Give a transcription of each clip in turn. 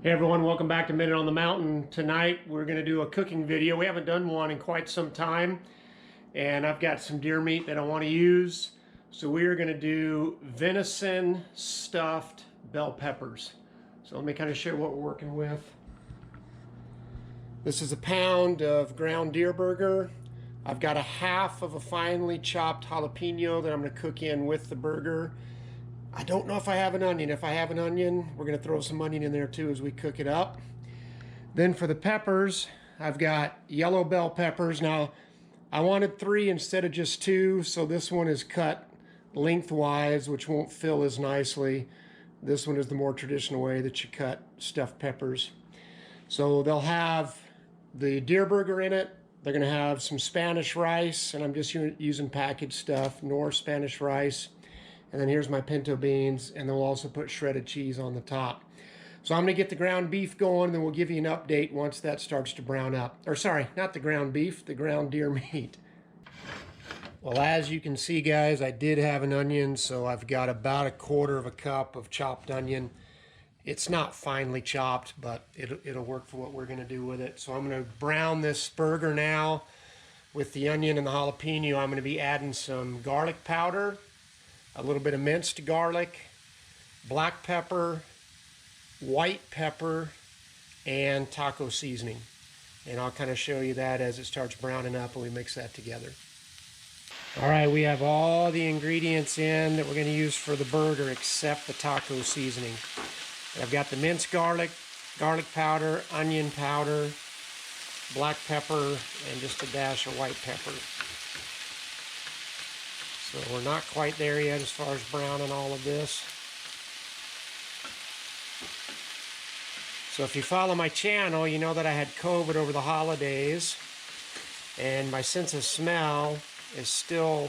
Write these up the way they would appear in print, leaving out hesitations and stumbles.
Hey everyone, welcome back to Minute on the Mountain. Tonight we're going to do a cooking video. We haven't done one in quite some time, and I've got some deer meat that I want to use. So we are going to do venison stuffed bell peppers. So let me kind of show what we're working with. This is a pound of ground deer burger. I've got a half of a finely chopped jalapeno that I'm going to cook in with the burger. I don't know if I have an onion. If I have an onion, we're going to throw some onion in there too as we cook it up. Then for the peppers, I've got yellow bell peppers. Now, I wanted 3 instead of just 2, so this one is cut lengthwise, which won't fill as nicely. This one is the more traditional way that you cut stuffed peppers. So they'll have the deer burger in it. They're going to have some Spanish rice, and I'm just using packaged stuff, nor Spanish rice. And then here's my pinto beans, and then we'll also put shredded cheese on the top. So I'm gonna get the ground beef going, and then we'll give you an update once that starts to brown up. Or sorry, not the ground beef, the ground deer meat. Well, as you can see, guys, I did have an onion, so I've got about 1/4 cup of chopped onion. It's not finely chopped, but it'll work for what we're gonna do with it. So I'm gonna brown this burger now with the onion and the jalapeno. I'm gonna be adding some garlic powder, a little bit of minced garlic, black pepper, white pepper, and taco seasoning. And I'll kind of show you that as it starts browning up and we mix that together. All right, we have all the ingredients in that we're going to use for the burger except the taco seasoning. I've got the minced garlic, garlic powder, onion powder, black pepper, and just a dash of white pepper. So we're not quite there yet as far as browning all of this. So if you follow my channel, you know that I had COVID over the holidays, and my sense of smell is still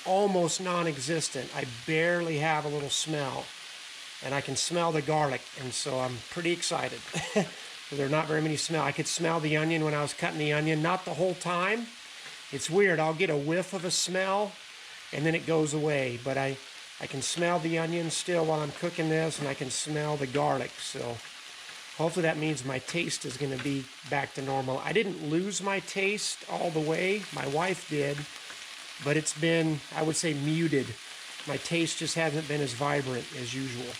almost non-existent. I barely have a little smell, and I can smell the garlic, and so I'm pretty excited. There are not very many smell. I could smell the onion when I was cutting the onion, not the whole time. It's weird. I'll get a whiff of a smell, and then it goes away, but I can smell the onion still while I'm cooking this, and I can smell the garlic. So hopefully that means my taste is going to be back to normal. I didn't lose my taste all the way. My wife did, but it's been, I would say, muted. My taste just hasn't been as vibrant as usual.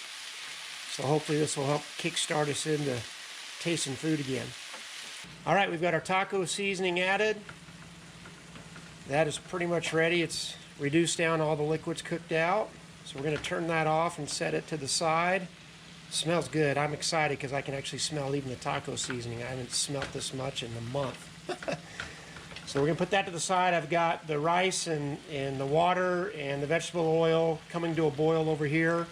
So hopefully this will help kickstart us into tasting food again. All right, we've got our taco seasoning added. That is pretty much ready. It's reduced down, all the liquids cooked out. So we're going to turn that off and set it to the side. It smells good. I'm excited because I can actually smell even the taco seasoning. I haven't smelt this much in a month. So we're going to put that to the side. I've got the rice and the water and the vegetable oil coming to a boil over here.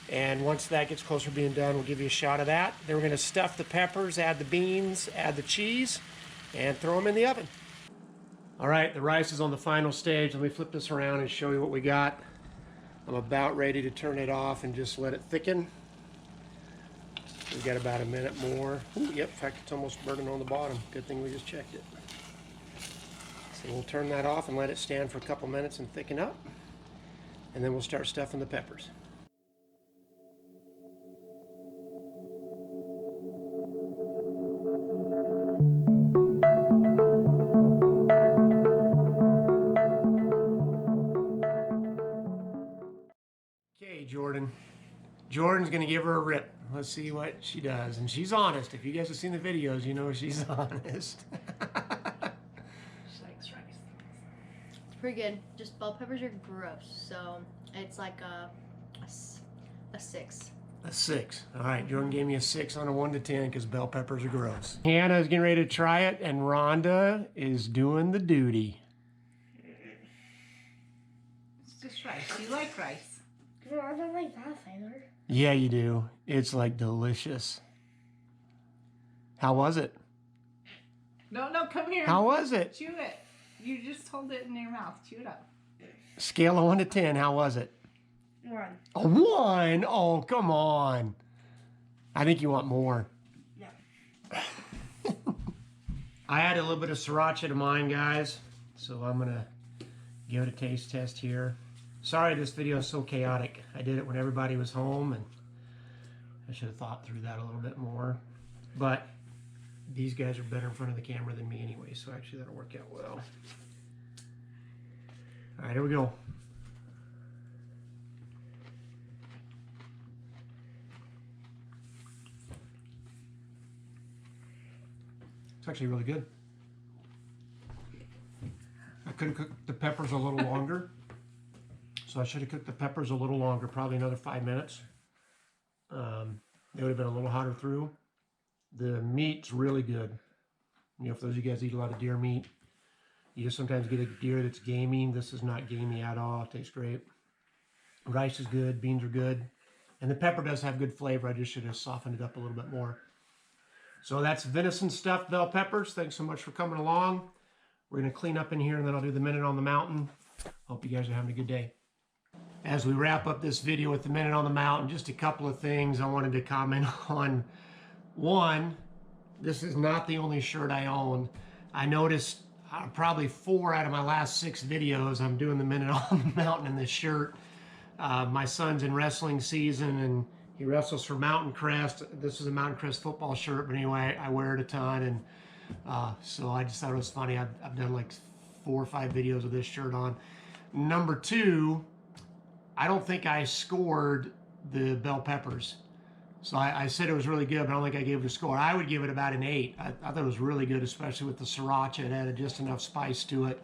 And once that gets closer to being done, we'll give you a shot of that. Then we're going to stuff the peppers, add the beans, add the cheese, and throw them in the oven. All right, the rice is on the final stage. Let me flip this around and show you what we got. I'm about ready to turn it off and just let it thicken. We've got about a minute more. Ooh, yep, in fact, it's almost burning on the bottom. Good thing we just checked it. So we'll turn that off and let it stand for a couple minutes and thicken up. And then we'll start stuffing the peppers. Okay, Jordan's gonna give her a rip. Let's see what she does. And she's honest. If you guys have seen the videos, you know she's honest. She likes rice. It's pretty good. Just bell peppers are gross, so it's like a 6. A 6. All right, Jordan gave me a 6 on a 1 to 10 because bell peppers are gross. Hannah's getting ready to try it, and Rhonda is doing the duty. It's just rice. You like rice. I don't like that flavor. Yeah, you do. It's like delicious. How was it? No, come here. How was it? Chew it. You just hold it in your mouth. Chew it up. Scale of 1 to 10, how was it? 1. A 1? Oh, come on. I think you want more. Yeah. I added a little bit of sriracha to mine, guys. So I'm going to give it a taste test here. Sorry this video is so chaotic. I did it when everybody was home, and I I should have thought through that a little bit more. But these guys are better in front of the camera than me anyway, so actually that'll work out well. All right, here we go. It's actually really good. I could have cooked the peppers a little longer. So I should have cooked the peppers a little longer, probably another 5 minutes. They would have been a little hotter through. The meat's really good. You know, for those of you guys that eat a lot of deer meat, you just sometimes get a deer that's gamey. This is not gamey at all. It tastes great. Rice is good. Beans are good. And the pepper does have good flavor. I just should have softened it up a little bit more. So that's venison stuffed bell peppers. Thanks so much for coming along. We're going to clean up in here, and then I'll do the Minute on the Mountain. Hope you guys are having a good day. As we wrap up this video with the Minute on the Mountain, just a couple of things I wanted to comment on. One, this is not the only shirt I own. I noticed probably 4 out of my last 6 videos, I'm doing the Minute on the Mountain in this shirt. My son's in wrestling season, and he wrestles for Mountain Crest. This is a Mountain Crest football shirt, but anyway, I wear it a ton, and so I just thought it was funny. I've done like 4 or 5 videos of this shirt on. Number 2, I don't think I scored the bell peppers. So I said it was really good, but I don't think I gave it a score. I would give it about an 8. I thought it was really good, especially with the sriracha. It added just enough spice to it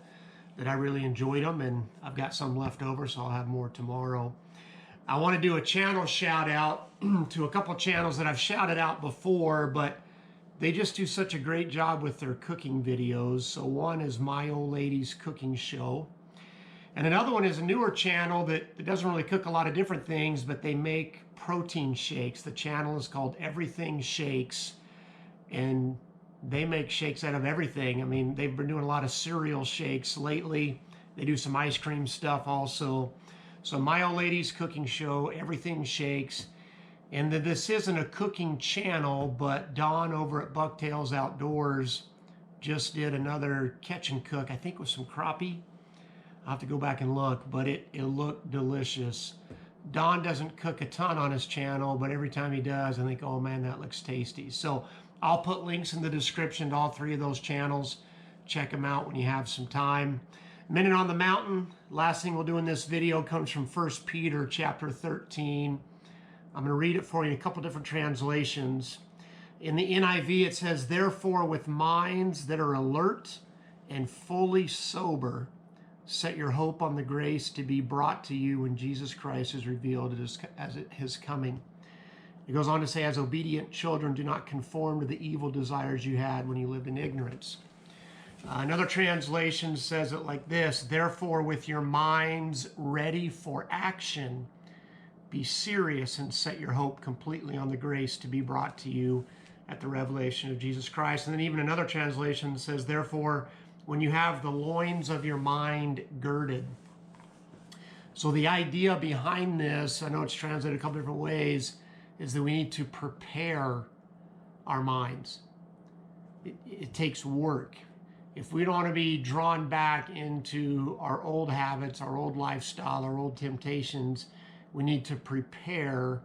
that I really enjoyed them, and I've got some left over, so I'll have more tomorrow. I want to do a channel shout out to a couple channels that I've shouted out before, but they just do such a great job with their cooking videos. So one is My Old Lady's Cooking Show. And another one is a newer channel that doesn't really cook a lot of different things, but they make protein shakes. The channel is called Everything Shakes, and they make shakes out of everything. I mean, they've been doing a lot of cereal shakes lately. They do some ice cream stuff also. So My Old Lady's Cooking Show, Everything Shakes. And this isn't a cooking channel, but Dawn over at Bucktails Outdoors just did another catch and cook, I think with some crappie. I'll have to go back and look, but it looked delicious. Don doesn't cook a ton on his channel, but every time he does, I think, oh man, that looks tasty. So I'll put links in the description to all 3 of those channels. Check them out when you have some time. Minute on the Mountain, last thing we'll do in this video comes from 1 Peter chapter 13. I'm going to read it for you in a couple different translations. In the NIV, it says, "Therefore, with minds that are alert and fully sober, set your hope on the grace to be brought to you when Jesus Christ is revealed as his coming." It goes on to say, "As obedient children, do not conform to the evil desires you had when you lived in ignorance." Another translation says it like this: "Therefore, with your minds ready for action, be serious and set your hope completely on the grace to be brought to you at the revelation of Jesus Christ." And then even another translation says, "Therefore, when you have the loins of your mind girded." So the idea behind this, I know it's translated a couple different ways, is that we need to prepare our minds. It takes work. If we don't want to be drawn back into our old habits, our old lifestyle, our old temptations, we need to prepare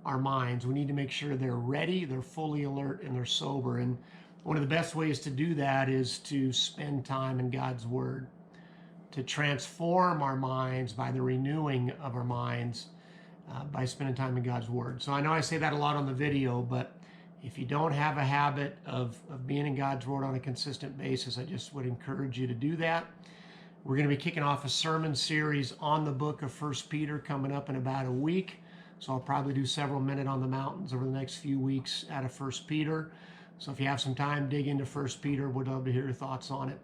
our minds. We need to make sure they're ready, they're fully alert, and they're sober. And one of the best ways to do that is to spend time in God's Word, to transform our minds by the renewing of our minds by spending time in God's Word. So I know I say that a lot on the video, but if you don't have a habit of being in God's Word on a consistent basis, I just would encourage you to do that. We're going to be kicking off a sermon series on the book of 1 Peter coming up in about a week. So I'll probably do several Minute on the Mountains over the next few weeks out of 1 Peter. So if you have some time, dig into 1 Peter. Would love to hear your thoughts on it.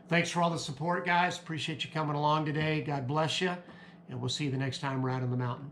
Thanks for all the support, guys. Appreciate you coming along today. God bless you. And we'll see you the next time we're out on the mountain.